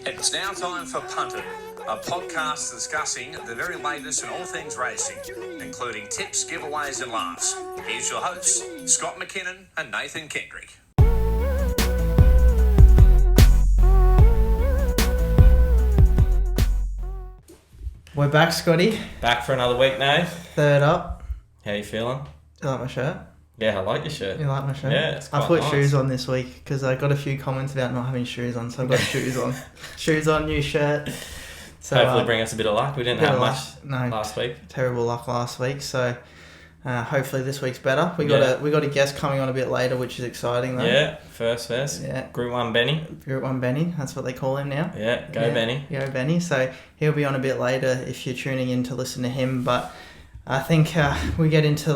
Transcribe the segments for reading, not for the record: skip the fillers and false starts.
It's now time for Punted, a podcast discussing the very latest in all things racing, including tips, giveaways and laughs. Here's your hosts, Scott McKinnon and Nathan Kendrick. We're back, Scotty. Back for another week now. Third up. How you feeling? You like my shirt? Yeah, I like your shirt. You like my shirt? Yeah, it's quite I put nice. shoes on this week because I got a few comments about not having shoes on, so I've got shoes on. Shoes on, new shirt. So, hopefully bring us a bit of luck. We didn't have much last week. Terrible luck last week, so hopefully this week's better. We got a guest coming on a bit later, which is exciting though. Yeah, first. Yeah. Group 1 Benny. Group 1 Benny, that's what they call him now. Yeah, Benny. Go Benny. So he'll be on a bit later if you're tuning in to listen to him. But I think we get into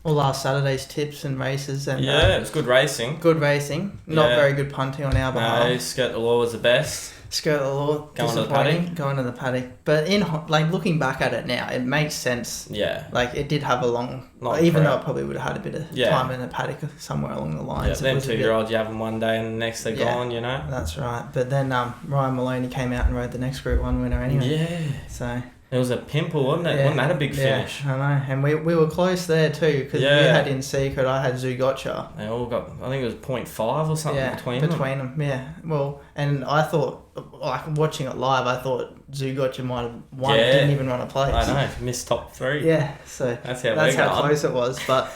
last Saturday's tips and races. And it was good racing. Good racing. Not very good punting on our behalf. No, Skirt the Law was the best. Skirt the Law. Going to the paddock. Going to the paddock. But looking back at it now, it makes sense. Yeah. Like it did have a long though it probably would have had a bit of time in the paddock somewhere along the line. Yeah, so them 2-year-olds you have them one day and the next they're gone, you know. That's right. But then Ryan Maloney came out and rode the next Group 1 winner anyway. Yeah. So it was a pimple, wasn't it? Yeah. Wasn't that a big finish? Yeah, I know. And we were close there too because we had In Secret, I had Zougotcha. They all got, I think it was 0.5 or something between them. Yeah. Well, and I thought, like watching it live, I thought Zougotcha might have won. Yeah. Didn't even run a place. I know, missed top 3. Yeah, so that's how close it was. But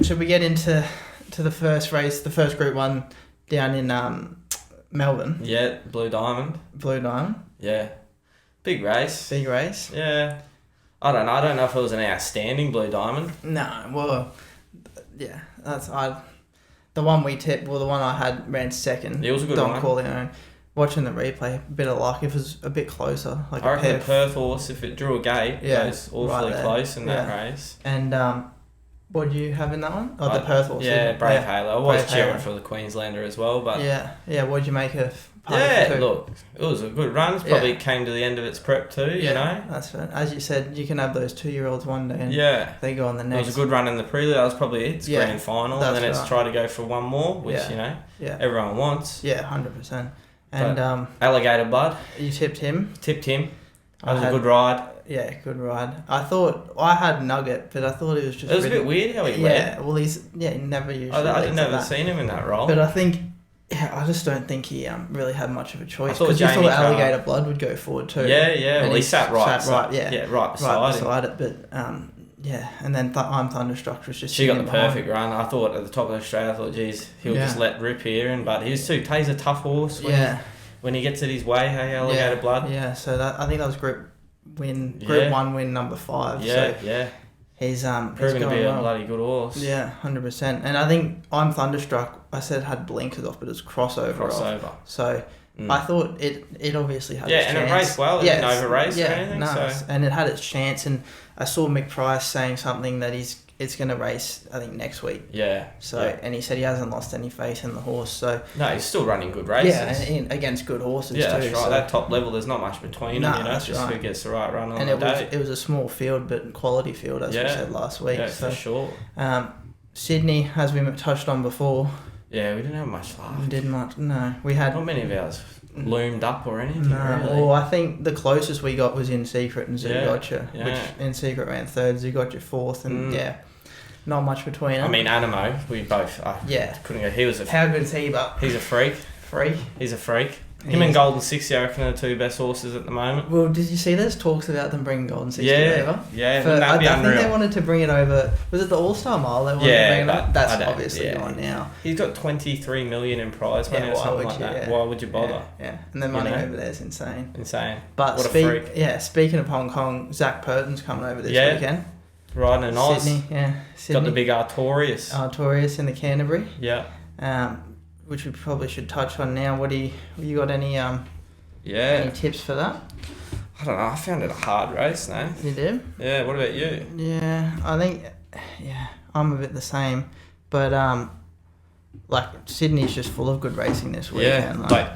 should we get into the first race, the first Group 1 down in Melbourne? Yeah, Blue Diamond. Yeah. Big race. Yeah. I don't know if it was an outstanding Blue Diamond. No, well, yeah, the one we tipped, the one I had ran second. It was a good Don one. Corleone. Watching the replay, a bit of luck. If it was a bit closer, like I reckon the Perth horse, if it drew a gate, goes awfully close in that race. And what did you have in that one? Oh, the Perth horse. Yeah, Brave Halo. I was cheering for the Queenslander as well, but yeah. What did you make of? Look, it was a good run. It probably came to the end of its prep too. You know, that's right. As you said, you can have those 2-year-olds one day, and they go on the next. It was a good run in the prelude. That was probably its grand final, and then it's tried to go for one more, which everyone wants. Yeah, 100%. And Alligator Blood. You tipped him. That was a good ride. Yeah, good ride. I thought I had Nugget, but I thought it was just. It was a bit weird how he went. Yeah, well, he never usually. I've never seen him in that role. But I think. Yeah, I just don't think he really had much of a choice. Because you thought Alligator Blood would go forward too. Yeah. Well, he sat right. Right beside it. But and then I'm Thunderstruck was just. She got the perfect run. I thought at the top of Australia, I thought, geez, he'll just let rip here, but he's too. He's a tough horse. When he gets it his way, hey, Alligator Blood. Yeah, so I think that was Group 1 win number 5. Yeah. He's proven to be a bloody good horse. Yeah, 100%. And I think I'm Thunderstruck. I said had blinkers off, but it was crossover. Off. So I thought it obviously had its chance. And it raced well. It didn't over-race or anything. No, and it had its chance. And I saw Mick Price saying something that it's going to race, I think, next week. Yeah. And he said he hasn't lost any faith in the horse. So no, he's still running good races. Yeah, and against good horses too. That's right. So. That top level, there's not much between them. You know, it's just who gets the right run on the day. It was a small field, but quality field, as we said last week. Yeah, for sure. Sydney, as we touched on before. Yeah, we didn't have much left. We didn't much. No, we had not many of ours loomed up or anything. No, really. well, I think the closest we got was In Secret and Zougotcha, which In Secret ran 3rd, Zougotcha 4th, and not much between them. I mean, Animo, we both couldn't go. He was how good is he? But he's a freak. He's a freak. Him and Golden 60, I reckon, are the 2 best horses at the moment. Well, did you see there's talks about them bringing Golden 60 over? Yeah, I think they wanted to bring it over. Was it the All-Star Mile they wanted to bring it over? That's obviously gone now. He's got 23 million in prize money or something like that. Why would you bother? Yeah. And the money over there is insane. But what a freak. Yeah, speaking of Hong Kong, Zach Purton's coming over this weekend. Riding in Oz. Sydney. Got the big Artorias. In the Canterbury. Yeah. Which we probably should touch on now. You got any any tips for that? I don't know. I found it a hard race, no? You did? Yeah. What about you? Yeah, I think I'm a bit the same, but Sydney's just full of good racing this weekend. Yeah, like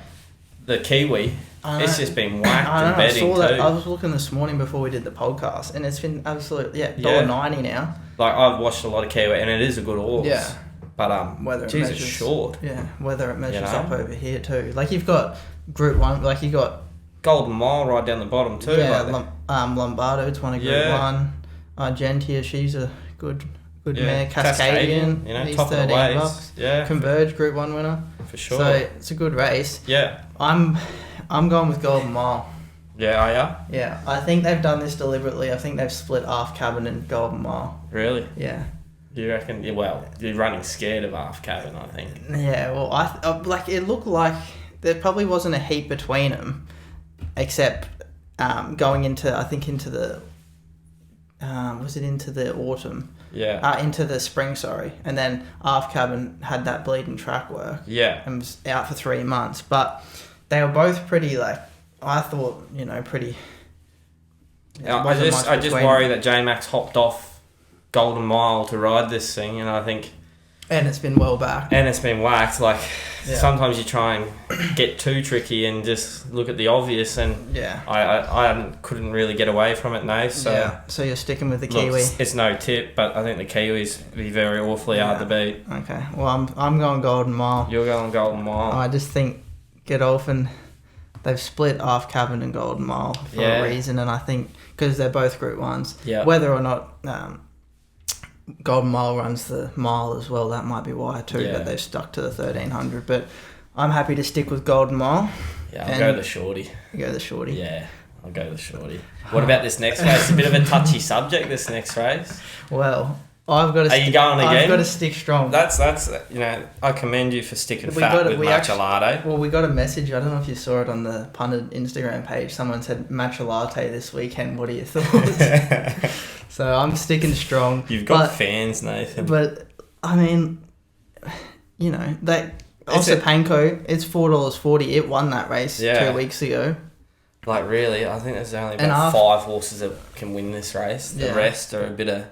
the Kiwi. It's just been whacked and betting too. I was looking this morning before we did the podcast, and it's been absolutely $1.90 now. Like I've watched a lot of Kiwi, and it is a good horse. Yeah. But whether it measures, short. Yeah, whether it measures up over here too. Like you've got Group 1, like you got... Golden Mile right down the bottom too. Yeah, Lombardo, it's won a Group 1. Argentia, she's a good mare. Cascadian, you know, he's top of the waves. $13. Yeah. Converge, Group 1 winner. For sure. So it's a good race. Yeah. I'm going with Golden Mile. Yeah, are ya? Yeah, I think they've done this deliberately. I think they've split half cabin and Golden Mile. Really? Yeah. You reckon? Yeah, well, you're running scared of half cabin, I think. Yeah, well, like it looked like there probably wasn't a heap between them, except going into the was it into the autumn? Yeah. Into the spring, sorry, and then half cabin had that bleeding track work. Yeah. And was out for 3 months, but they were both pretty like. I thought, pretty... I just worry that J-Max hopped off Golden Mile to ride this thing, and I think... And it's been well back. And it's been whacked. Like, sometimes you try and get too tricky and just look at the obvious, and I couldn't really get away from it now, so... Yeah, so you're sticking with the Kiwi. It's no tip, but I think the Kiwis be very awfully hard to beat. Okay, well, I'm going Golden Mile. You're going Golden Mile. I just think Godolphin... They've split half cabin and Golden Mile for a reason, and I think because they're both Group 1s, whether or not Golden Mile runs the mile as well, that might be why too, that they've stuck to the 1300. But I'm happy to stick with Golden Mile. Yeah, I'll go the shorty. You go the shorty? Yeah, I'll go the shorty. What about this next race? It's a bit of a touchy subject, this next race. Well... Are you going again? I've got to stick strong. That's I commend you for sticking with Matcha Latte. Well, we got a message. I don't know if you saw it on the punted Instagram page. Someone said Matcha Latte this weekend. What are your thoughts? So I'm sticking strong. You've got fans, Nathan. But I mean, Osipanko, it's $4.40. It won that race 2 weeks ago. Like really, I think there's only about 5 horses that can win this race. The rest are a bit of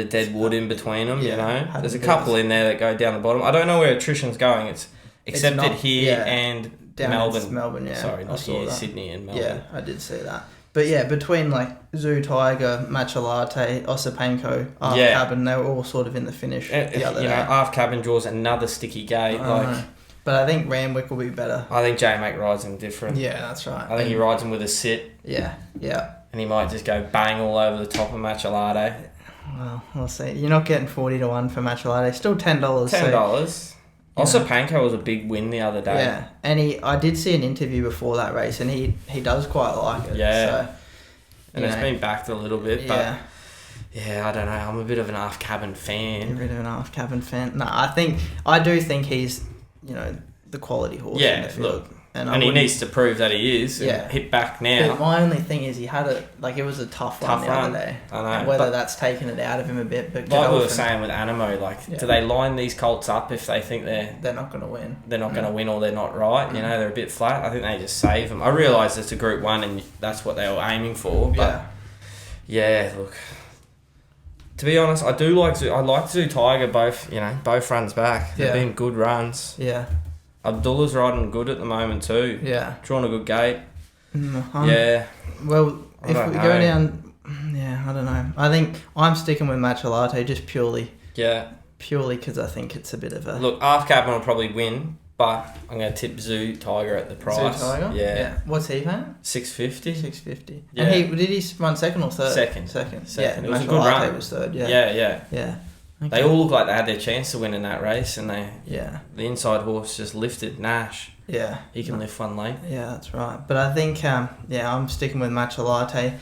dead wood in between them, There's a couple in there that go down the bottom. I don't know where attrition's going. It's accepted here and down Melbourne. Melbourne, yeah. Sorry, not here, Sydney and Melbourne. Yeah, I did see that. But between like Zoo Tiger, Matcha Latte, Osipanko, Half Cabin, they were all sort of in the finish the other day. Half Cabin draws another sticky gate. But I think Randwick will be better. I think J-Mac rides him different. Yeah, that's right. I think he rides him with a sit. Yeah. And he might just go bang all over the top of Matcha Latte. Well, we'll see. You're not getting 40-1 for Matcha Latte. Still $10. $10. Osipanko was a big win the other day. Yeah, and I did see an interview before that race, and he does quite like it. Yeah. So, and it's been backed a little bit, but... Yeah, I don't know. I'm a bit of an half cabin fan. You're a bit of an half cabin fan. No, I do think he's, the quality horse in the field. Look, and he needs to prove that he is. Yeah. Hit back now. But my only thing is he had it was a tough run the other day. I know. Whether that's taken it out of him a bit. But like we were saying with Animo, do they line these colts up if they think they're not going to win? They're not going to win or they're not right. They're a bit flat. I think they just save them. I realise it's a Group 1 and that's what they were aiming for. But look. To be honest, I like Zoo Tiger both runs back. They've been good runs. Yeah. Abdullah's riding good at the moment too. Yeah. Drawn a good gate. Well, if we go down... Yeah, I don't know. I think I'm sticking with Matcha Latte just purely... Yeah. Purely because I think it's a bit of a... Look, half cabin will probably win, but I'm going to tip Zoo Tiger at the price. Zoo Tiger? Yeah. What's he paying? $650. $650. Yeah. And did he run second or third? Second. Yeah, it was a good run. Was third. Yeah. Okay. They all look like they had their chance to win in that race, and the inside horse just lifted Nash. Yeah. He can lift one late. Yeah, that's right. But I think, I'm sticking with Matcha Latte.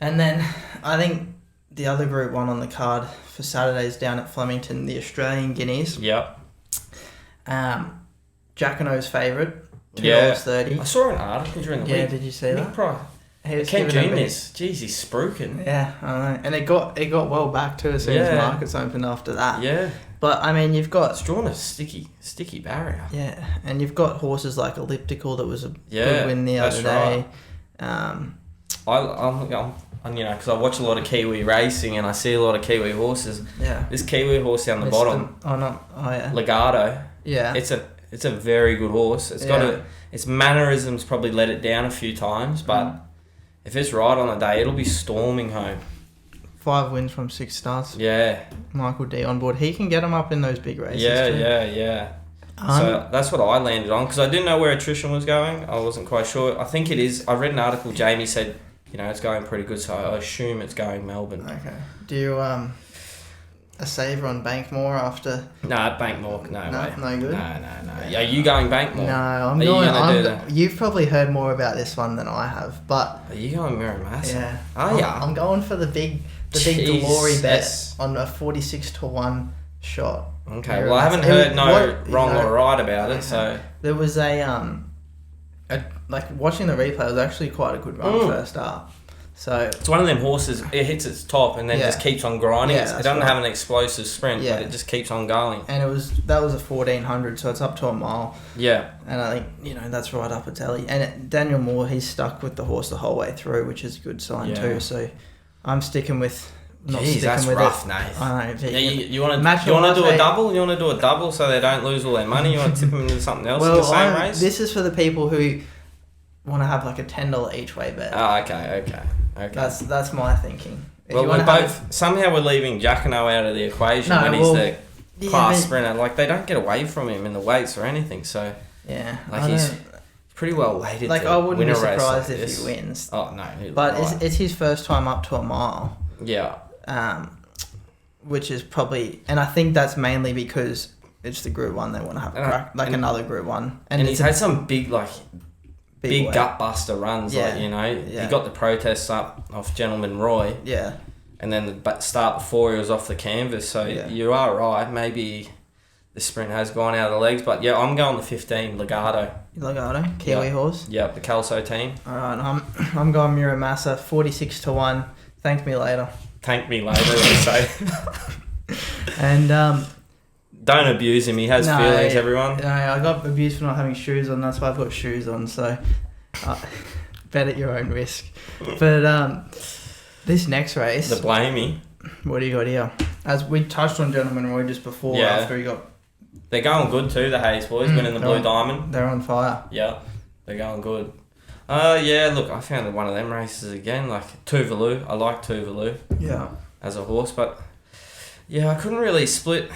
And then I think the other Group 1 on the card for Saturdays down at Flemington, the Australian Guineas. Yep. Jacquino's favourite, $2.30. I saw an article during the week. Yeah, did you see that? Price. Ken Juniors. Jeez, he's spruiking. Yeah, I know. And it got well back too as soon as markets opened after that. Yeah. But I mean, you've got... It's drawn a sticky barrier. Yeah, and you've got horses like Elliptical that was a good win the other day. I'm because I watch a lot of Kiwi racing and I see a lot of Kiwi horses. Yeah. This Kiwi horse down the bottom. Legato. Yeah. It's a very good horse. It's got its mannerisms probably let it down a few times, but if it's right on the day, it'll be storming home. 5 wins from 6 starts. Yeah. Michael D on board. He can get them up in those big races too. Yeah. So that's what I landed on because I didn't know where attrition was going. I wasn't quite sure. I think it is. I read an article. Jamie said, it's going pretty good, so I assume it's going Melbourne. Okay. Do you a saver on Bankmore after? No, Bankmore. No way. No good. No. Are you going Bankmore? No, I'm going. You've probably heard more about this one than I have, but are you going Miramasa? Yeah. Oh yeah. I'm going for the big glory bet on a 46-1 shot. Okay. Well, I haven't heard wrong or right about it. So there was like watching the replay, it was actually quite a good run first up. So it's one of them horses. It hits its top and then just keeps on grinding. It doesn't have an explosive sprint, but it just keeps on going. And that was a 1400, so it's up to a mile. Yeah. And I think that's right up its alley. And Daniel Moore, he's stuck with the horse the whole way through, which is a good sign too. So I'm sticking with. That's rough, Nate. I know. You want to do a double? You want to do a double so they don't lose all their money? You want to tip them into something else in the same race? This is for the people who want to have like a $10 each way bet. Oh, okay. That's my thinking. Somehow we're leaving Giacomo out of the equation he's the class sprinter. Like they don't get away from him in the weights or anything. So he's pretty well weighted. Like I wouldn't be surprised if he wins. Oh no, but it's his first time up to a mile. Yeah. Which is probably, and I think that's mainly because it's the Group 1 they want to have another Group 1. And he's had some big gut buster runs, he got the protests up off Gentleman Roy. Yeah. And then the start before he was off the canvas, so you are right, maybe the sprint has gone out of the legs, but I'm going the 15, Legato. Kiwi horse? Yeah, the Kelso team. Alright, I'm going Miramasa, 46-1, thank me later. Thank me later, they say. And don't abuse him. He has feelings. Everyone. No, I got abused for not having shoes on. That's why I've got shoes on. So, bet at your own risk. But this next race, the blamey. What do you got here? As we touched on Gentleman Roy just before, after he got. They're going good too. The Hayes boys winning the Blue Diamond. They're on fire. Yeah, they're going good. Look, I found one of them races again, like Tuvalu. I like Tuvalu. Yeah. As a horse, but I couldn't really split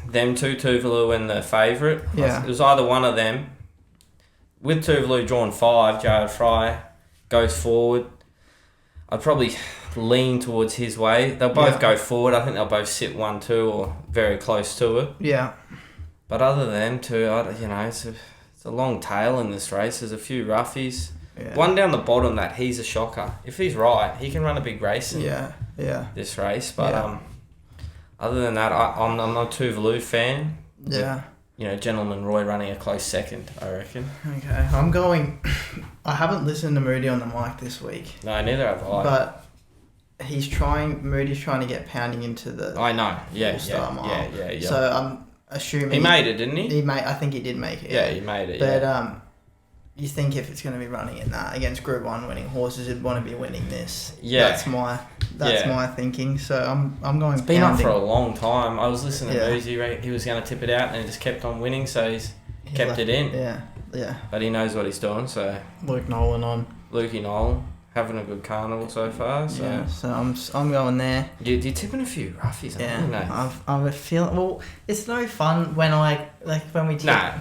them two, Tuvalu and the favourite. Yeah. It was either one of them. With Tuvalu drawn 5, Jared Fry goes forward. I'd probably lean towards his way. They'll both go forward. I think they'll both sit 1-2 or very close to it. Yeah. But other than them two, it's a long tail in this race. There's a few roughies. Yeah. One down the bottom that he's a shocker. If he's right, he can run a big race in this race. But other than that, I'm not a Tuvalu fan. Yeah. Gentleman Roy running a close second, I reckon. Okay, I'm going. I haven't listened to Moody on the mic this week. No, neither have I. But Moody's trying to get pounding into the. I know. Yeah. So I'm assuming he made it, didn't he? I think he did make it. Yeah, he made it. But you think if it's going to be running in that against Group 1 winning horses, you'd want to be winning this. Yeah. That's my thinking. So I'm going. It's been up for a long time. I was listening to Moody. He was going to tip it out, and he just kept on winning. So he's kept it in. Yeah. But he knows what he's doing. So Luke Nolan on. Lukey Nolan having a good carnival so far. So yeah. So I'm going there. You're tipping a few roughies. Yeah. I've a feeling. Well, it's no fun when when we tip. Nah.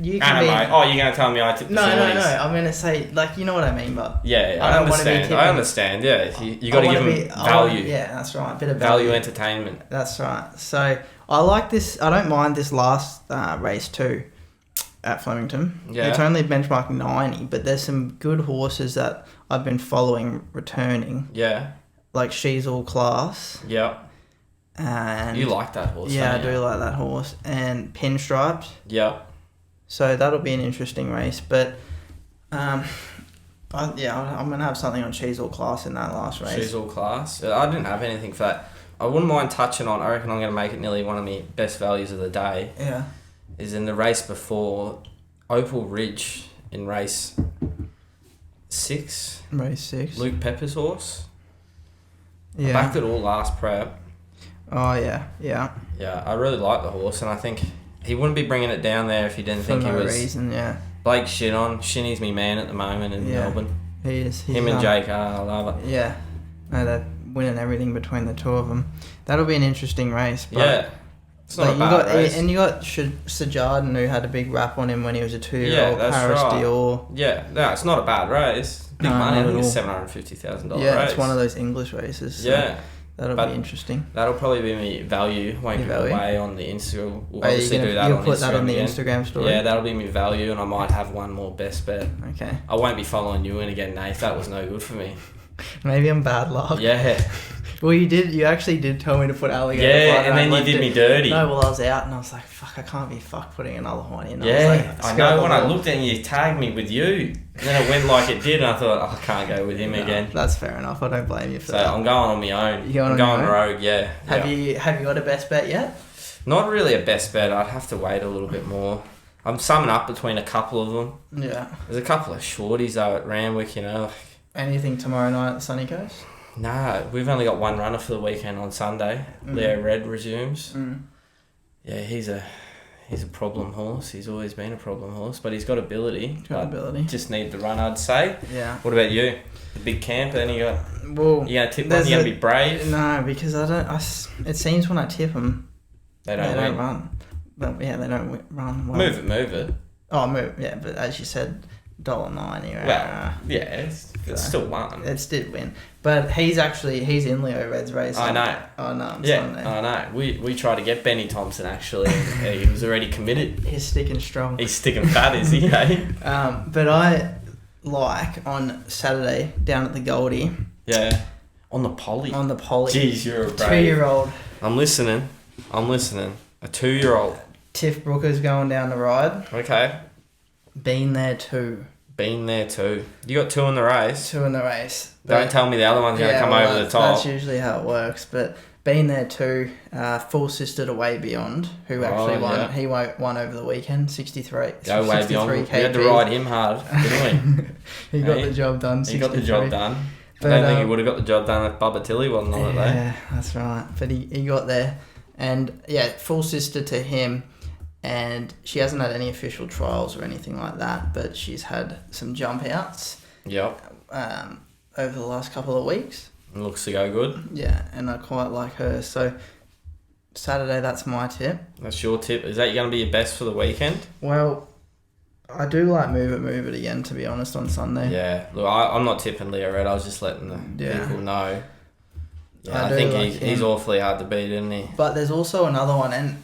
You can mate. Oh, you're going to tell me I tipped the 40s? No. I'm going to say, you know what I mean, but... Yeah, I understand, yeah. You got to give them value. That's right, a bit of value entertainment. That's right. So, I like this... I don't mind this last race too at Flemington. Yeah. It's only benchmark 90, but there's some good horses that I've been following returning. Yeah. Like She's All Class. Yeah. And... You like that horse, Yeah, I do like that horse. And Pinstripes. Yeah. So that'll be an interesting race, but I'm going to have something on She's All Class in that last race. She's All Class? I didn't have anything for that. I wouldn't mind touching on, I reckon I'm going to make it nearly one of my best values of the day. Yeah. Is in the race before, Opal Ridge in race 6. Race 6. Luke Pepper's horse. Yeah. I backed it all last prep. Oh, yeah. Yeah, I really like the horse, and I think... He wouldn't be bringing it down there if he didn't think he was... For no reason, yeah. Blake Shinny's me man at the moment in Melbourne. He is. Him and Jake I love it. Yeah. No, they're winning everything between the two of them. That'll be an interesting race. But It's not a bad race. And you got Sajardin, who had a big rap on him when he was a 2-year-old. Yeah, that's Paris right. Dior. Yeah, no, it's not a bad race. Big money. I think it's $750,000 yeah, race. It's one of those English races. So yeah. That'll be interesting. That'll probably be my value. Won't give it away on the Instagram. We'll obviously do that you'll on put Instagram that on the again. Instagram story? Yeah, that'll be my value, and I might have one more best bet. Okay. I won't be following you in again, Nate. That was no good for me. Maybe I'm bad luck. Yeah. Well, you actually did tell me to put alligator. Yeah, and then you did me dirty. No, well, I was out and I was like, fuck, I can't be putting another one in. Yeah, I know. When I looked and you tagged me with you, and then it went like it did, and I thought, I can't go with him again. That's fair enough. I don't blame you for that. So I'm going on my own. I'm going rogue, yeah. Have you got a best bet yet? Not really a best bet. I'd have to wait a little bit more. I'm summing up between a couple of them. Yeah. There's a couple of shorties though at Randwick, Anything tomorrow night at the Sunny Coast? No, we've only got one runner for the weekend on Sunday. Leo Red resumes. Yeah, he's a problem horse. He's always been a problem horse, but he's got ability. Just need the run, I'd say. Yeah. What about you? The big camp, then you got... Well, you going to tip one? You going to be brave? No, because it seems when I tip them... They don't run. But yeah, they don't run well. Move it. Oh, move, yeah, but as you said... $1.90. Well, yeah, it's still won. It did win, but he's in Leo Red's race. I know. Sunday. I know. We tried to get Benny Thompson actually. And he was already committed. He's sticking strong. He's sticking fat, is he? Eh? But I like on Saturday down at the Goldie. Yeah. On the Poly. Jeez, you're a brave. 2-year-old. I'm listening. A 2-year-old. Tiff Brooker's going down the ride. Okay. Been there too. You got 2 in the race. Don't tell me the other one's going to come over the top. That's usually how it works. But been there too. Full sister to Way Beyond, who actually won. Yeah. He won over the weekend. 63. Go Way Beyond. We had to ride him hard, didn't we? He got the job done. He got the job done. I don't think he would have got the job done if Bubba Tilly wasn't on it though. Yeah, that's right. But he got there, and yeah, full sister to him. And she hasn't had any official trials or anything like that, but she's had some jump outs. Yep. Over the last couple of weeks. It looks to go good. Yeah, and I quite like her. So Saturday, that's my tip. That's your tip. Is that going to be your best for the weekend? Well, I do like Move It again, to be honest, on Sunday. Yeah. Look, I'm not tipping Leo Red. I was just letting the people know. Yeah, I think he's awfully hard to beat, isn't he? But there's also another one, and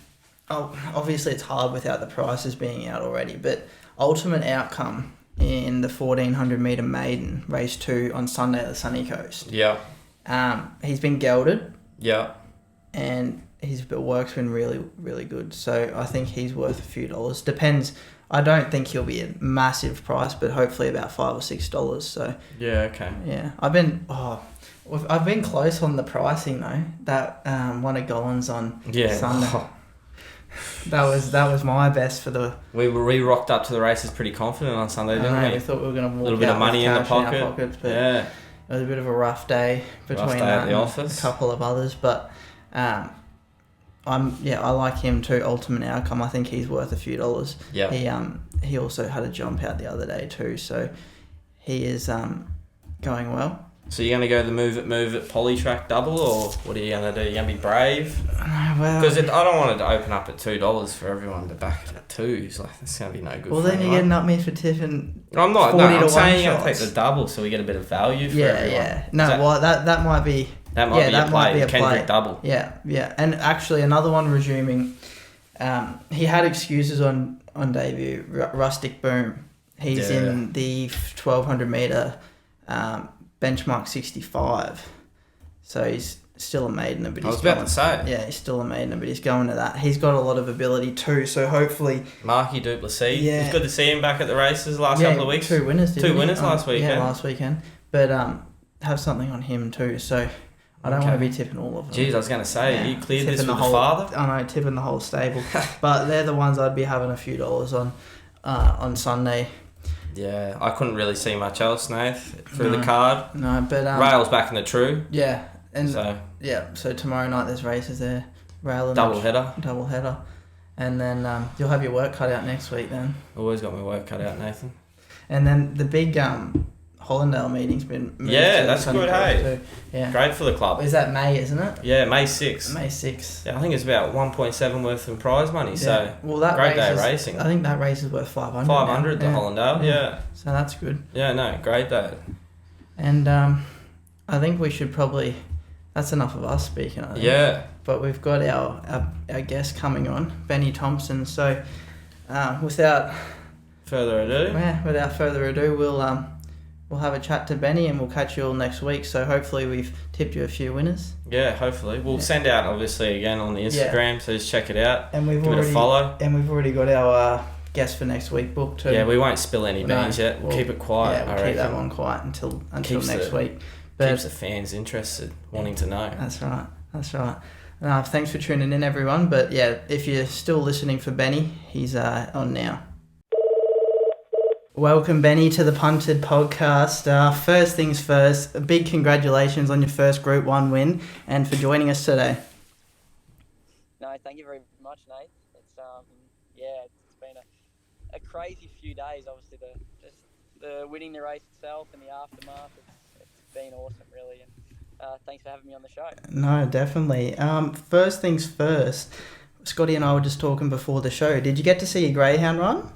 obviously it's hard without the prices being out already, but Ultimate Outcome in the 1400 metre maiden, race 2 on Sunday at the Sunny Coast. Yeah. He's been gelded. Yeah. And his work's been really, really good. So I think he's worth a few dollars. Depends. I don't think he'll be a massive price, but hopefully about $5 or $6. So yeah, okay. Yeah, I've been close on the pricing though. That one of Gollins on Sunday. Oh. That was my best for the... We rocked up to the races pretty confident on Sunday, didn't we? We thought we were going to walk a little bit of money in the pocket. Pockets, but it was a bit of a rough day between that and a couple of others. But I like him too. Ultimate Outcome. I think he's worth a few dollars. Yeah. He also had a jump out the other day too, so he is going well. So you're going to go the move it polytrack double, or what are you going to do? You're going to be brave? Well, because I don't want it to open up at $2 for everyone to back it at $2. Like, that's going to be no good. Well, then you're getting up me for tipping. I'm not. No, I'm saying you're going to take the double so we get a bit of value for everyone. Yeah. No, that might be. That might be a Kendrick double. Yeah. And actually, another one resuming. He had excuses on debut. Rustic Boom. He's in the 1200 metre. Benchmark 65, so he's still a maiden, but I was about to say. Yeah, he's still a maiden, but he's going to that. He's got a lot of ability too, so hopefully... Marky Duplessis. Yeah. It's good to see him back at the races the last couple of weeks. 2 winners, didn't he? 2 winners last weekend. Yeah, last weekend. But have something on him too, so I don't want to be tipping all of them. Jeez, I was going to say, you cleared this with the father? I know, tipping the whole stable. But they're the ones I'd be having a few dollars on Sunday. Yeah, I couldn't really see much else, Nath, through the card. No, but... Rail's back in the true. Yeah, and... So tomorrow night there's races there. Rail and double header. And then you'll have your work cut out next week then. Always got my work cut out, Nathan. And then the big Hollandale meeting's been moved. Yeah, that's good, hey. Too. Yeah. Great for the club. Is that May, isn't it? Yeah, May 6th. May 6th. Yeah, I think it's about 1.7 worth in prize money, so that great day racing. I think that race is worth 500. 500 to Hollandale, yeah. So that's good. Yeah, no, great day. And I think we should probably... That's enough of us speaking, I think. Yeah. But we've got our guest coming on, Benny Thompson. So without further ado, we'll have a chat to Benny and we'll catch you all next week. So hopefully we've tipped you a few winners. Yeah, hopefully. We'll send out obviously again on the Instagram, so just check it out. And give it a follow. And we've already got our guest for next week booked too. Yeah, we won't spill any beans yet. We'll keep it quiet. Yeah, we'll keep that one quiet until next week. But keeps the fans interested, wanting to know. That's right. Thanks for tuning in, everyone. But yeah, if you're still listening for Benny, he's on now. Welcome, Benny, to the Punted podcast. First things first, a big congratulations on your first Group 1 win and for joining us today. No, thank you very much, Nate. It's it's been a crazy few days. Obviously, the winning the race itself and the aftermath. It's been awesome, really, and thanks for having me on the show. No, definitely. First things first, Scotty and I were just talking before the show. Did you get to see a greyhound run?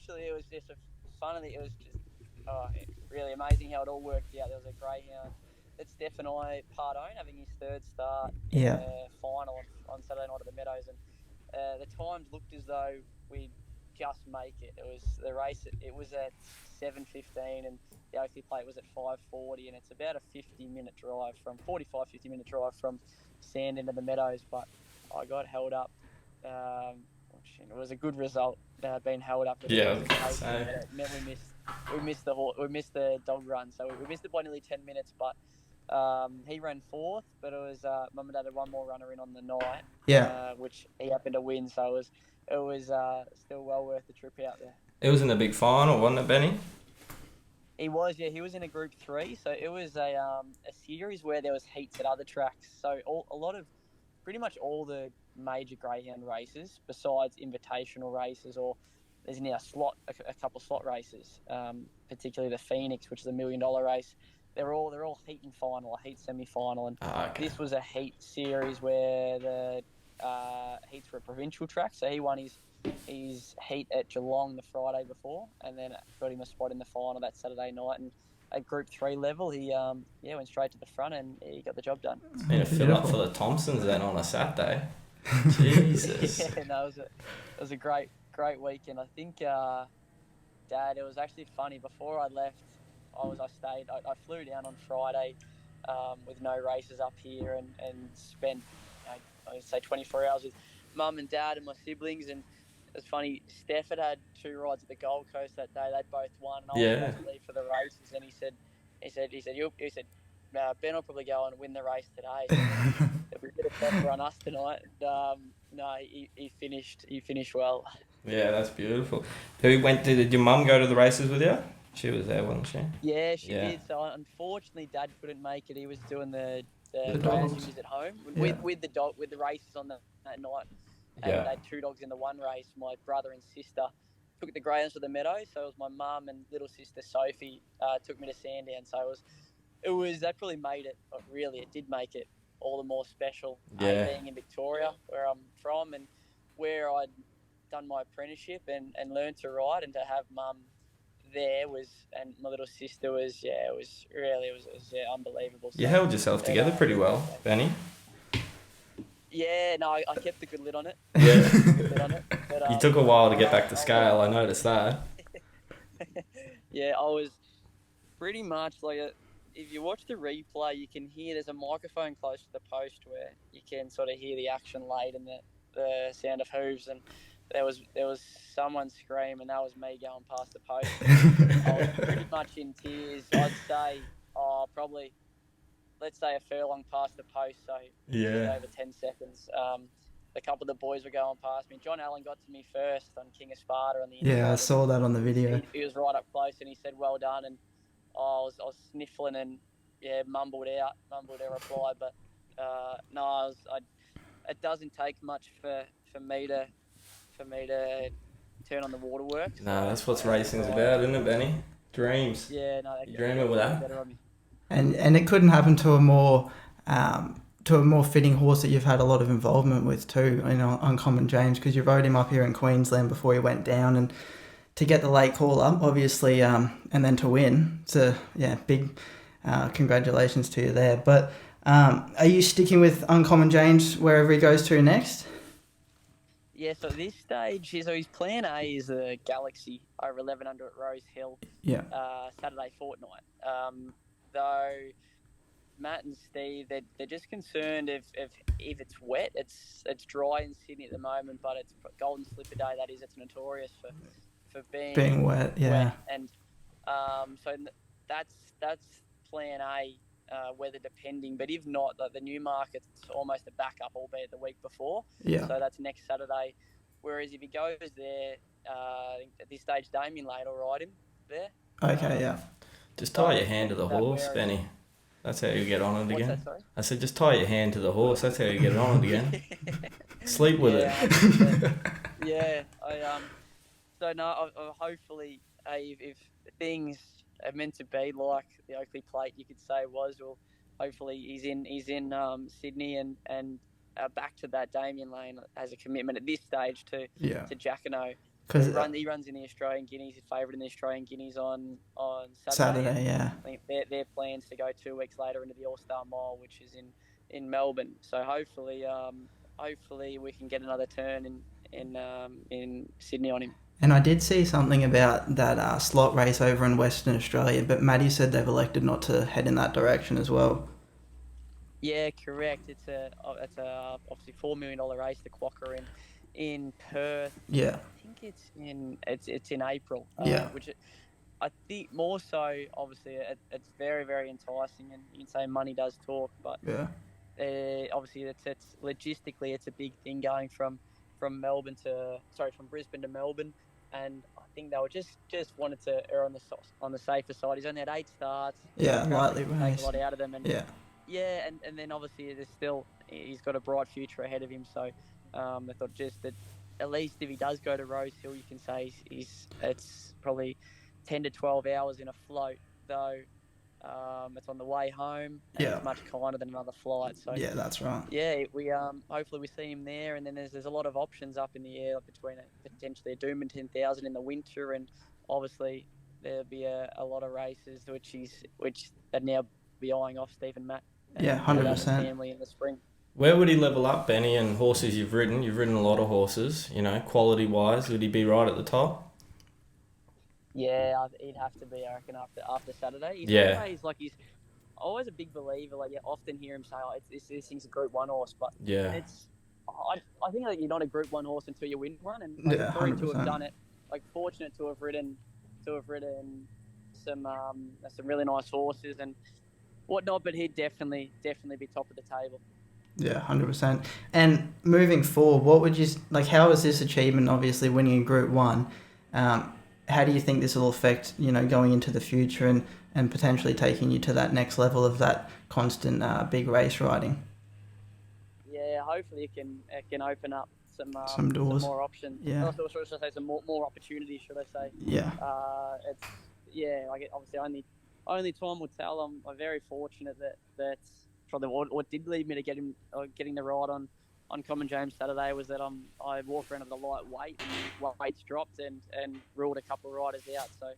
It was just it was just really amazing how it all worked out. There was a greyhound that Steph and I part own, having his third start in the final on Saturday night at the Meadows, and the times looked as though we'd just make it. It was the race. It was at 7:15, and the Oakleigh Plate was at 5:40, and it's about a 50-minute drive from 50-minute drive from Sand into the Meadows. But I got held up. It was a good result. Being held up. Yeah, it meant we missed the dog run, so we missed it by nearly 10 minutes. But he ran fourth, but it was Mum and Dad had one more runner in on the night. Yeah. Which he happened to win, so it was still well worth the trip out there. It was in the big final, wasn't it, Benny? He was in a Group 3, so it was a series where there was heats at other tracks. So pretty much all the major greyhound races, besides invitational races, or there's now a couple of slot races, particularly the Phoenix, which is $1 million race. They're all heat and final, a heat semi-final, and this was a heat series where the heats were a provincial track. So he won his heat at Geelong the Friday before, and then got him a spot in the final that Saturday night. And at Group 3 level, he went straight to the front and he got the job done. It's been a fill up for the Thompsons then on a Saturday. Jesus. It was a great weekend. I think, Dad, it was actually funny. Before I left, I flew down on Friday with no races up here and spent, I would say 24 hours with Mum and Dad and my siblings. And it was funny, Steph had 2 rides at the Gold Coast that day. They'd both won, and I was about to leave for the races. And he said, Ben will probably go and win the race today. It'll be a bit of pressure on us tonight. He finished well. Yeah, that's beautiful. Did your mum go to the races with you? She was there, wasn't she? Yeah, she did. So unfortunately, Dad couldn't make it. He was doing the races at home with the races on that night. And they had 2 dogs in the one race. My brother and sister took the greyhounds to the Meadows. So it was my mum and little sister Sophie took me to Sandown. So it was that probably made it. Really, it did make it all the more special. Being in Victoria, where I'm from, and where I'd done my apprenticeship and learned to ride, and to have Mum there and my little sister was unbelievable. You held yourself together pretty well, Benny. Yeah, no, I kept a good lid on it. Yeah. But, you took a while to get back to scale, I noticed that. Yeah, I was pretty much if you watch the replay, you can hear there's a microphone close to the post where you can sort of hear the action late and the sound of hooves, and there was someone scream, and that was me going past the post. I was pretty much in tears. I'd say, probably, let's say a furlong past the post, so over 10 seconds. A couple of the boys were going past me. John Allen got to me first on King of Sparta on the inside. Yeah, I saw that on the video. He was right up close, and he said, "Well done." And I was sniffling and mumbled a reply, but it doesn't take much for me to turn on the waterworks. No, that's what racing's about, isn't it, Benny? Dreams. Yeah, no, you dreaming with that? Better on me. And it couldn't happen to a more fitting horse that you've had a lot of involvement with too, Uncommon James, because you rode him up here in Queensland before he went down, and to get the late call up, obviously, and then to win. So big congratulations to you there. But are you sticking with Uncommon James wherever he goes to next? Yeah, so at this stage, his plan A is a Galaxy over 1100 at Rose Hill. Yeah. Saturday fortnight. Though Matt and Steve, they're just concerned if it's wet. It's dry in Sydney at the moment, but it's Golden Slipper Day. That is, it's notorious for being wet. Yeah. And so that's plan A. Weather depending, but if not, the Newmarket's almost a backup, albeit the week before. Yeah. So that's next Saturday. Whereas if he goes there, I think at this stage, Damien Lane will ride him there. Okay, yeah. Just tie your hand to the horse, Benny. That's how you get on it again. What's that, sorry? I said, just tie your hand to the horse. That's how you get on it again. Sleep with it. Yeah. Hopefully, if things are meant to be like the Oakleigh Plate, you could say well, hopefully he's in Sydney and back to that. Damien Lane has a commitment at this stage to Jackano. Because he runs in the Australian Guineas. He's favourite in the Australian Guineas on Saturday. Yeah. I think their plans to go 2 weeks later into the All-Star Mile, which is in Melbourne. So hopefully we can get another turn in Sydney on him. And I did see something about that slot race over in Western Australia, but Maddie said they've elected not to head in that direction as well. Yeah, correct. It's a obviously $4 million race, the Quokka in Perth. Yeah. I think it's in April. Yeah. Which I think more so, obviously, it's very, very enticing, and you can say money does talk, but obviously it's logistically it's a big thing going from Brisbane to Melbourne, and I think they were just wanted to err on the safer side. He's only had 8 starts. Yeah, lightly raced. Take a lot out of them, and and then obviously he's got a bright future ahead of him. So I thought just that at least if he does go to Rose Hill, you can say it's probably 10 to 12 hours in a float, though. It's on the way home. And it's much kinder than another flight. So yeah, that's right. Yeah, we hopefully we see him there, and then there's a lot of options up in the air between potentially a Doomben 10,000 in the winter, and obviously there'll be a lot of races which they'd now be eyeing off Steve and Matt. And 100%. Family in the spring. Where would he level up, Benny, and horses you've ridden? You've ridden a lot of horses, quality wise. Would he be right at the top? Yeah, he'd have to be, I reckon, after Saturday. He's always a big believer. Like, you often hear him say, this thing's a Group 1 horse, but I think that you're not a Group 1 horse until you win one, and for him to have done it, fortunate to have ridden some really nice horses and whatnot, but he'd definitely be top of the table. Yeah, 100%. And moving forward, what would you how is this achievement, obviously winning a Group 1, how do you think this will affect, going into the future and potentially taking you to that next level of that constant big race riding? Yeah, hopefully it can open up some doors, some more options. Yeah. Should I say some more opportunities? Should I say? Yeah. Obviously only time will tell. I'm very fortunate that probably what did lead me to getting the ride on Uncommon James Saturday was that I walked around with a light weight and weights dropped and ruled a couple of riders out. So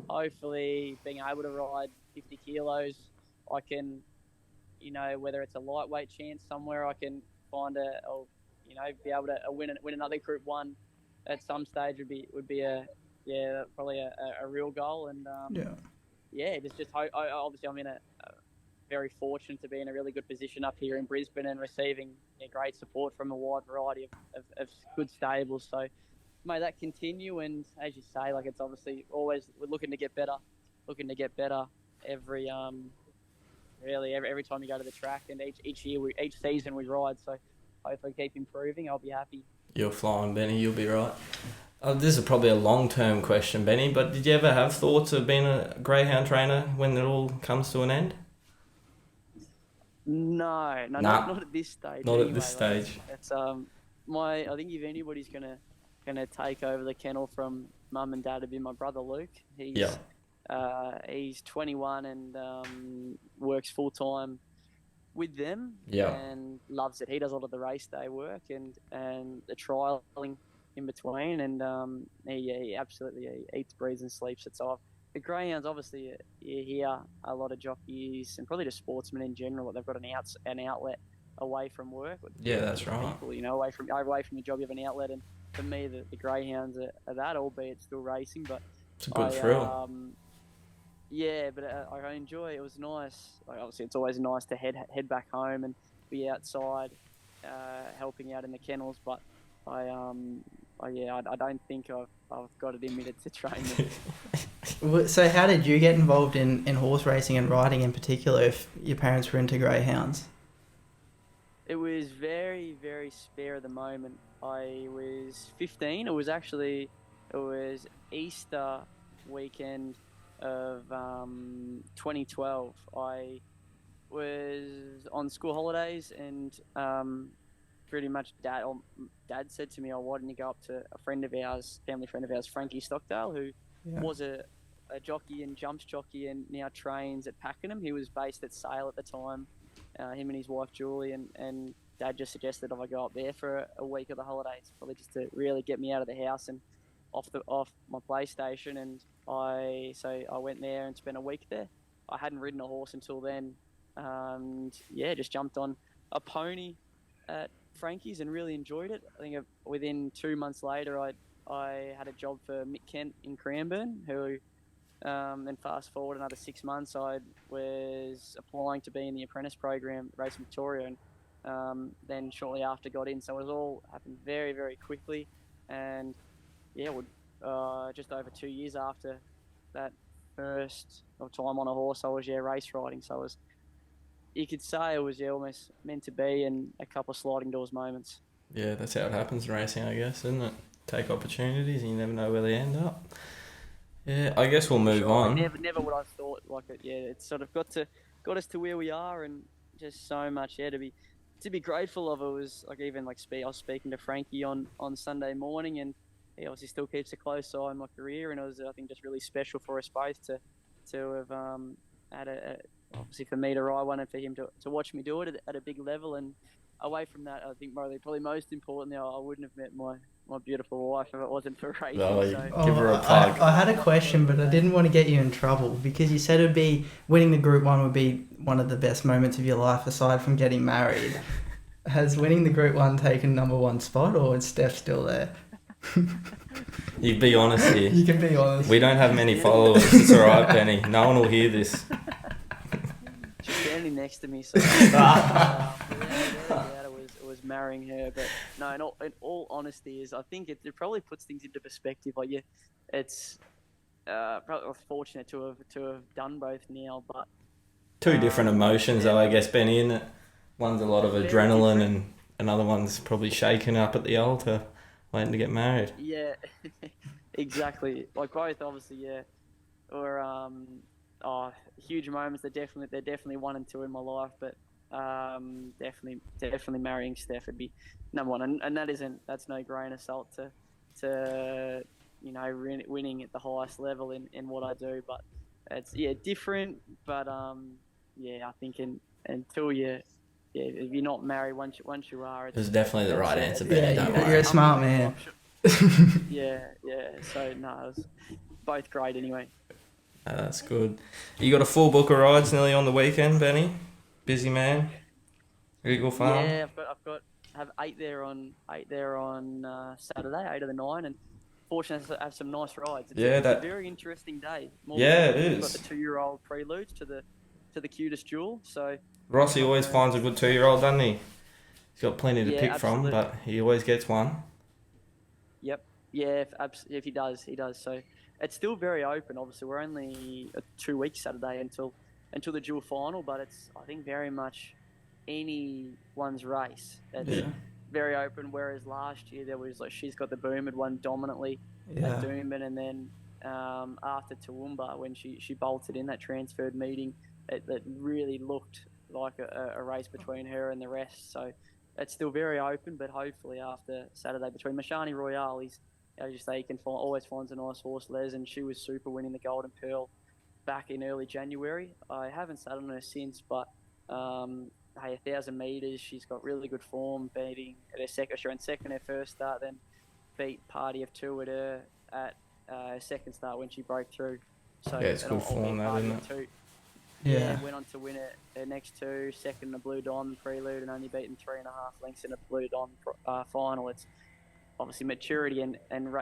hopefully being able to ride 50 kilos, I can, whether it's a lightweight chance somewhere, I can find be able to win another Group 1 at some stage would be probably a real goal. And obviously I'm in a very fortunate to be in a really good position up here in Brisbane and receiving great support from a wide variety of good stables. So may that continue, and as you say, it's obviously always we're looking to get better every every time you go to the track, and each season we ride. So hopefully keep improving. I'll be happy. You're flying, Benny. You'll be right. This is probably a long-term question, Benny, but did you ever have thoughts of being a greyhound trainer when it all comes to an end? No, not at this stage. Not at this stage. It's I think if anybody's gonna take over the kennel from Mum and Dad, it'd be my brother Luke. He's He's 21 and works full time with them and loves it. He does a lot of the race day work and the trialing in between, and he absolutely eats, breathes, and sleeps it. So the greyhounds, obviously, you hear a lot of jockeys and probably just sportsmen in general. They've got an outlet away from work. Yeah, that's right. People, away from your job, you have an outlet, and for me, the greyhounds are that, albeit still racing, but it's a good thrill. Yeah, but I enjoy. It was nice. Like, obviously, it's always nice to head back home and be outside, helping out in the kennels. But I don't think I've got it in me to train them. So, how did you get involved in horse racing and riding in particular? If your parents were into greyhounds, it was very, very spare of the moment. I was 15. It was Easter weekend of 2012. I was on school holidays, and pretty much dad said to me, why didn't you go up to a family friend of ours, Frankie Stockdale, who was a jockey and jumps jockey and now trains at Pakenham. He was based at Sale at the time, him and his wife Julie, and dad just suggested if I go up there for a week of the holidays, probably just to really get me out of the house and off my PlayStation. And I went there and spent a week there. I hadn't ridden a horse until then, and just jumped on a pony at Frankie's and really enjoyed it. I think within 2 months later, I had a job for Mick Kent in Cranbourne, who then fast forward another 6 months, I was applying to be in the apprentice program at Racing Victoria, and then shortly after got in. So it was all happened very, very quickly, and just over 2 years after that first time on a horse, I was race riding. So you could say it was almost meant to be, and a couple of sliding doors moments. Yeah, that's how it happens in racing, I guess, isn't it? Take opportunities and you never know where they end up. Yeah, I guess we'll move on. Never would I thought like it. Yeah, it's sort of got us to where we are, and just so much to be grateful of. It was like even like I was speaking to Frankie on Sunday morning, and he obviously still keeps a close eye on my career, and it was, I think, just really special for us both to have had obviously for me to ride one and for him to watch me do it at a big level. And away from that, I think probably most importantly, I wouldn't have met my beautiful wife if it wasn't for racing. Give her a plug. I had a question, but I didn't want to get you in trouble, because you said winning the Group 1 would be one of the best moments of your life aside from getting married. Has winning the Group 1 taken number one spot, or is Steph still there? You be honest here. You can be honest. We don't have many followers. It's all right, Benny. No one will hear this. She's standing next to me, so it was marrying her. But no, in all honesty, I think it probably puts things into perspective. Like, it's probably fortunate to have done both now, but two different emotions, though, I guess, Benny, isn't it? One's a lot of adrenaline, and another one's probably shaken up at the altar, waiting to get married. Yeah, exactly. Like both, obviously, or huge moments. They're definitely 1 and 2 in my life, but definitely marrying Steph would be number one, and that's no grain of salt to winning at the highest level in what I do. But it's different. But I think until if you're not married, once you are, it's definitely the right answer, Ben. You're a smart man. Yeah. So no, it was both great anyway. That's good. You got a full book of rides nearly on the weekend, Benny? Busy man. Eagle Farm. Yeah, I have 8 there on Saturday, 8 of the 9, and fortunate to have some nice rides. It's a very interesting day. It is. We've got the 2-year-old prelude to the cutest jewel. So Rossi always finds a good 2-year-old, doesn't he? He's got plenty to pick from, but he always gets one. Yep. Yeah, if he does, he does. So it's still very open. Obviously, we're only 2 weeks Saturday until the dual final, but it's, I think, very much anyone's race. It's very open. Whereas last year there was she's got the boom had won dominantly at Doomben, and then after Toowoomba, when she bolted in that transferred meeting, it really looked like a race between her and the rest. So it's still very open, but hopefully after Saturday between Mashani Royale, as you say, he always finds a nice horse, Les, and she was super winning the Golden Pearl back in early January. I haven't sat on her since, but hey, 1,000 metres, she's got really good form, beating at her second. She ran second her first start, then beat Party of Two at her at her second start when she broke through. So yeah, it's good form, that, isn't it? Two. Yeah. Went on to win it her next two, second in the Blue Don prelude, and only beaten 3.5 lengths in a Blue Don final. It's obviously maturity and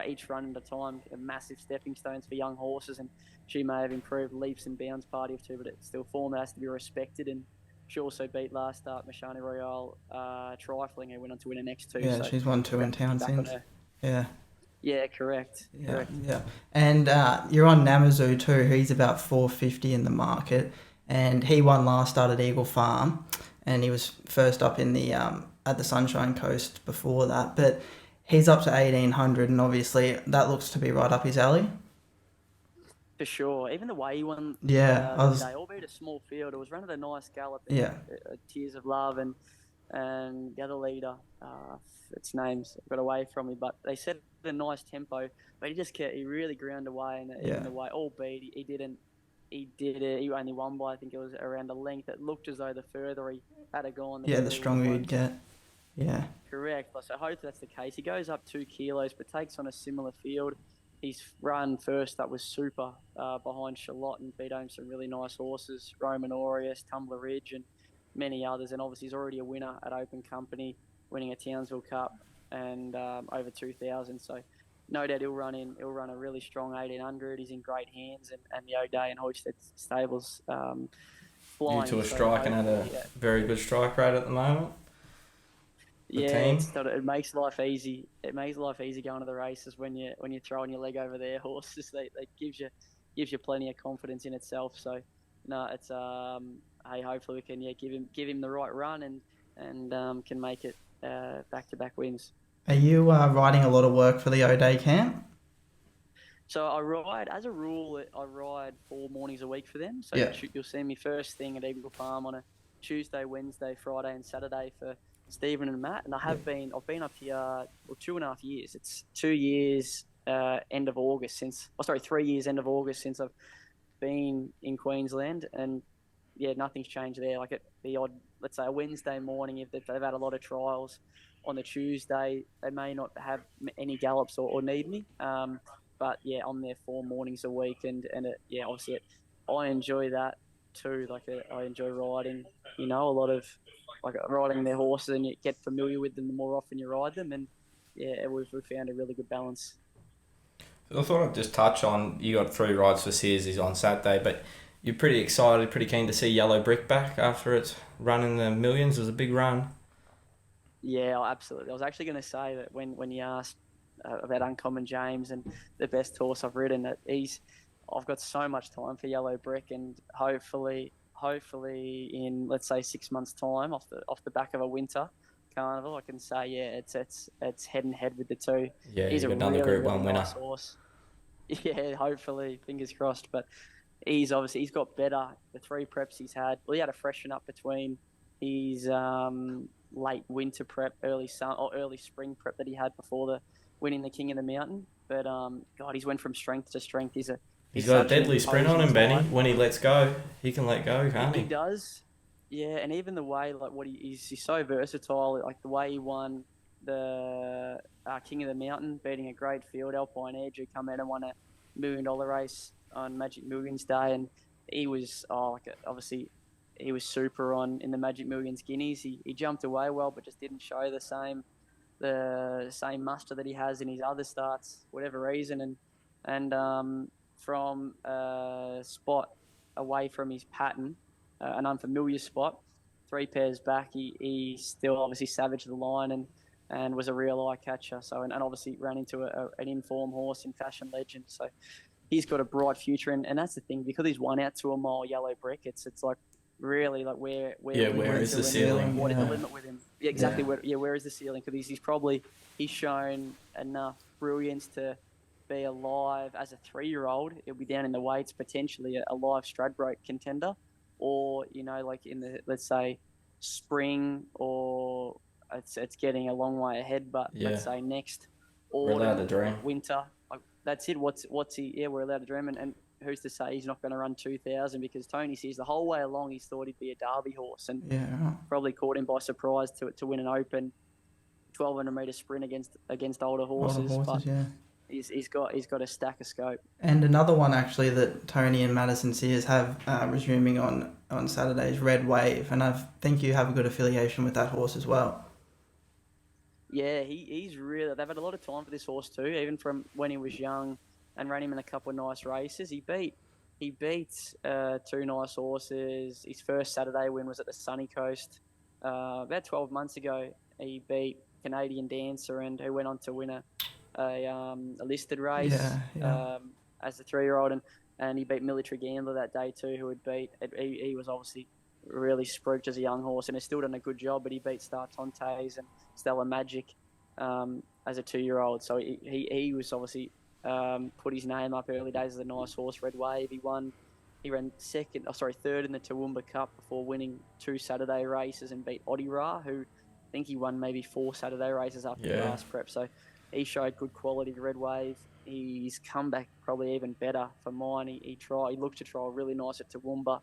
each run at a time are massive stepping stones for young horses, and she may have improved leaps and bounds Party of Two, but it's still form that has to be respected. And she also beat last start Mashani Royale trifling, who went on to win her next two. Yeah, so she's won 2 in town since. Yeah. Yeah, correct. Yeah. And you're on Namazu too. He's about 450 in the market, and he won last start at Eagle Farm, and he was first up in the at the Sunshine Coast before that. But he's up to 1,800, and obviously that looks to be right up his alley. For sure. Even the way he won Yeah, today, albeit a small field, it was running a nice gallop. Yeah. Tears of Love and the other leader, its name's got away from me, but they set a nice tempo, but he really ground away in the way, albeit he didn't. He only won by, I think it was around a length. It looked as though the further he had gone, the stronger he'd get. Yeah. Correct. So hopefully that's the case. He goes up 2 kilos, but takes on a similar field. He's run first, that was super, behind Charlotte, and beat home some really nice horses, Roman Aureus, Tumbler Ridge, and many others. And obviously he's already a winner at Open Company, winning a Townsville Cup and over 2,000. So no doubt he'll run a really strong 1,800. He's in great hands, and the O'Day and Hoysted stables flying. You two are striking at a very good strike rate at the moment. It makes life easy. It makes life easy going to the races when you're throwing your leg over their horses. They gives you plenty of confidence in itself. So no, it's hey, hopefully we can give him the right run and can make it back-to-back wins. Are you riding a lot of work for the O'Day camp? So I ride 4 mornings a week for them. So you'll see me first thing at Eagle Farm on a Tuesday, Wednesday, Friday, and Saturday for Stephen and Matt. And I've been up here 2.5 years. It's 2 years end of August 3 years end of August since I've been in Queensland, and nothing's changed there. Like the odd, let's say a Wednesday morning, if they've had a lot of trials on the Tuesday, they may not have any gallops or need me. But I'm there 4 mornings a week, and obviously I enjoy that too. I enjoy riding, a lot of riding their horses, and you get familiar with them the more often you ride them, and we've found a really good balance. I thought I'd just touch on, you got 3 rides for Sears on Saturday, but you're pretty excited, pretty keen to see Yellow Brick back after its run in the millions. It was a big run. Yeah, absolutely. I was actually going to say that when you asked about Uncommon James and the best horse I've ridden, I've got so much time for Yellow Brick, and hopefully in, let's say, 6 months' time, off the back of a winter carnival, I can say it's head and head with the two. Yeah, he's another Group 1 winner. Nice horse. Yeah, hopefully, fingers crossed. But he's got better. The 3 preps he's had. Well, he had to freshen up between his late winter prep, early spring prep that he had before winning the King of the Mountain. But God, he's went from strength to strength. He's got a deadly sprint on him, Benny. When he lets go, he can let go, can't he? He does. Yeah, and even the way, he's so versatile. Like the way he won the King of the Mountain, beating a great field, Alpine Edge, who come out and won $1 million race on Magic Millions Day, and he was obviously he was super in the Magic Millions Guineas. He jumped away well, but just didn't show the same muster that he has in his other starts, whatever reason, and from a spot away from his pattern, an unfamiliar spot, 3 pairs back, he still obviously savaged the line and was a real eye catcher. So and obviously ran into an informed horse in Fashion Legend. So he's got a bright future, and that's the thing, because he's won out to a mile Yellow Brick. It's like really like where is the ceiling? What is the limit with him? Yeah, exactly. Where is the ceiling? Because he's shown enough brilliance to be alive as a 3-year-old. He'll be down in the weights, potentially a live Stradbroke contender, or like in the, let's say, spring, or it's getting a long way ahead. But let's say next autumn, we're allowed to dream. Winter. That's it. What's he? Yeah, we're allowed to dream, and who's to say he's not going to run 2,000? Because Tony says the whole way along he's thought he'd be a Derby horse, and probably caught him by surprise to win an open 1,200 metre sprint against older horses. He's got a stack of scope. And another one actually that Tony and Madison Sears have resuming on Saturday is Red Wave, and I think you have a good affiliation with that horse as well. Yeah, he's really. They've had a lot of time for this horse too, even from when he was young, and ran him in a couple of nice races. He beat two nice horses. His first Saturday win was at the Sunny Coast about 12 months ago. He beat Canadian Dancer, and who went on to win a listed race as a 3-year-old, and he beat Military Gambler that day too, who had beat. He was obviously really spruiked as a young horse, and has still done a good job. But he beat Star Tontes and Stella Magic as a 2-year-old. So he was obviously put his name up early days as a nice horse. Red Wave. He ran third in the Toowoomba Cup before winning 2 Saturday races and beat Oddirah, who I think he won maybe 4 Saturday races after the last prep. So he showed good quality. Red Wave. He's come back probably even better for mine. He looked to trial really nice at Toowoomba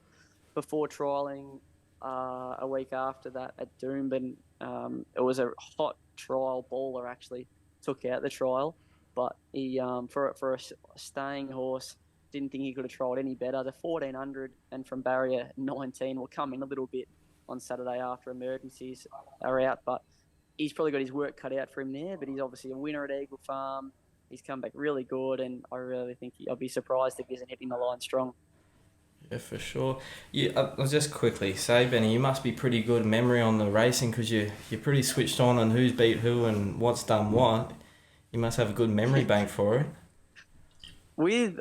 before trialling a week after that at Doomben. It was a hot trial. Baller actually took out the trial, but he for a staying horse, didn't think he could have trialled any better. The 1,400 and from barrier 19 will come in a little bit on Saturday after emergencies are out, but he's probably got his work cut out for him there. But he's obviously a winner at Eagle Farm. He's come back really good, and I really think I'll be surprised if he isn't hitting the line strong. Yeah, for sure. I'll just quickly say, Benny, you must be pretty good memory on the racing, because you're pretty switched on who's beat who and what's done what. You must have a good memory bank for it. With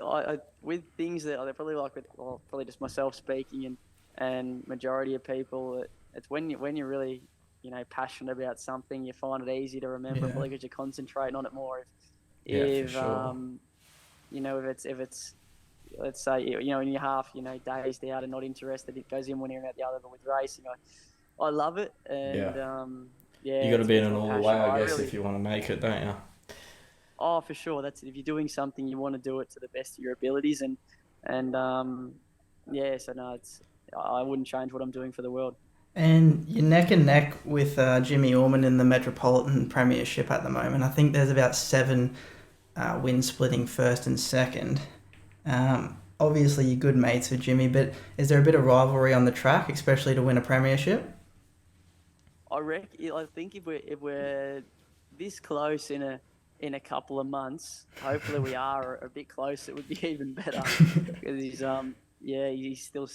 things that I probably like, probably just myself speaking and majority of people, it's when you're really passionate about something, you find it easy to remember, probably because you're concentrating on it more. If it's let's say when you're half dazed out and not interested, it goes in one ear and out the other. But with racing, I love it, and you got to be in it all the way, I guess, if you want to make it, don't you? Oh, for sure. That's it. If you're doing something, you want to do it to the best of your abilities, so no, I wouldn't change what I'm doing for the world. And you're neck and neck with Jimmy Orman in the Metropolitan Premiership at the moment. I think there's about 7 wins splitting first and second. Obviously, you're good mates with Jimmy, but is there a bit of rivalry on the track, especially to win a premiership? I think if we're this close in a couple of months, hopefully we are a bit close, it would be even better, because he's still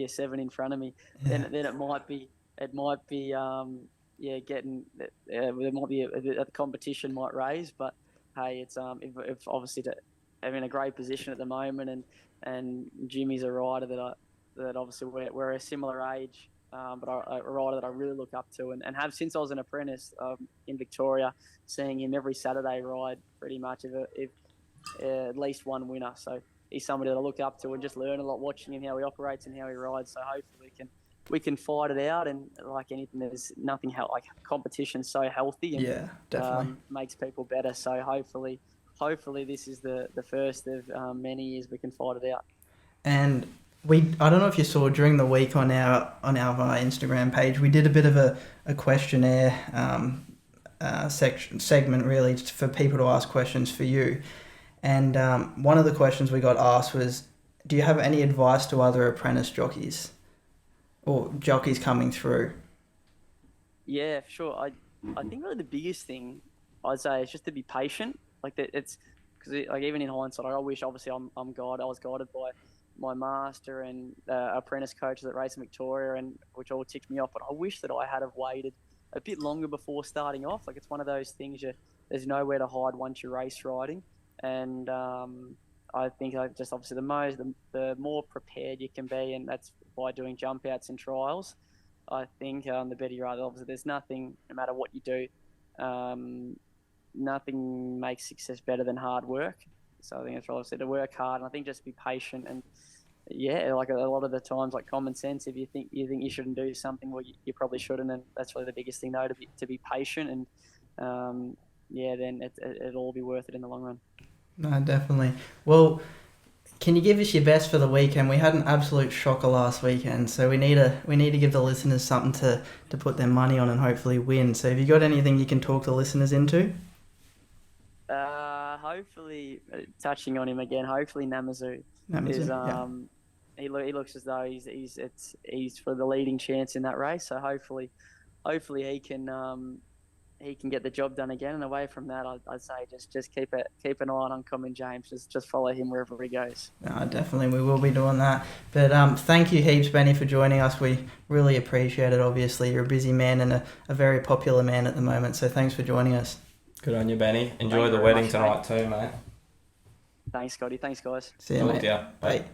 7 in front of me. Then it might be getting there might be a competition might raise, but hey, it's if obviously I'm in a great position at the moment, and Jimmy's a rider that obviously we're a similar age, but a rider that I really look up to and have since I was an apprentice in Victoria, seeing him every Saturday ride pretty much if at least one winner. So he's somebody that I look up to and just learn a lot watching him, how he operates and how he rides. So hopefully we can fight it out, and like anything, there's nothing like competition's so healthy and definitely makes people better. So hopefully this is the first of many years we can fight it out. And I don't know if you saw during the week on our Instagram page, we did a bit of a questionnaire segment really for people to ask questions for you. And one of the questions we got asked was, do you have any advice to other apprentice jockeys or jockeys coming through? Yeah, for sure. I think really the biggest thing I'd say is just to be patient. Like that, it's because like even in hindsight, I wish obviously I was guided by my master and apprentice coaches at Racing Victoria, and which all ticked me off. But I wish that I had have waited a bit longer before starting off. Like it's one of those things there's nowhere to hide once you're race riding, and I think just obviously the more prepared you can be, and that's by doing jump outs and trials. I think the better you are. Obviously, there's nothing, no matter what you do, nothing makes success better than hard work. So I think it's obviously to work hard, and I think just be patient. And like a lot of the times, like common sense. If you think you shouldn't do something, well, you probably shouldn't. And that's really the biggest thing, though, to be patient. And then it'll all be worth it in the long run. No, definitely. Well, Can you give us your best for the weekend? We had an absolute shocker last weekend, so we need to give the listeners something to put their money on and hopefully win. So have you got anything you can talk the listeners into? Hopefully, touching on him again. Hopefully, Namazu is he looks as though he's for the leading chance in that race. So hopefully he can get the job done again. And away from that, I'd say just keep an eye on Uncommon James. Just follow him wherever he goes. No, definitely, we will be doing that. But thank you heaps, Benny, for joining us. We really appreciate it. Obviously, you're a busy man and a very popular man at the moment. So thanks for joining us. Good on you, Benny. Enjoy the wedding tonight too, mate. Thanks, Scotty. Thanks, guys. See you, mate. Bye. Bye.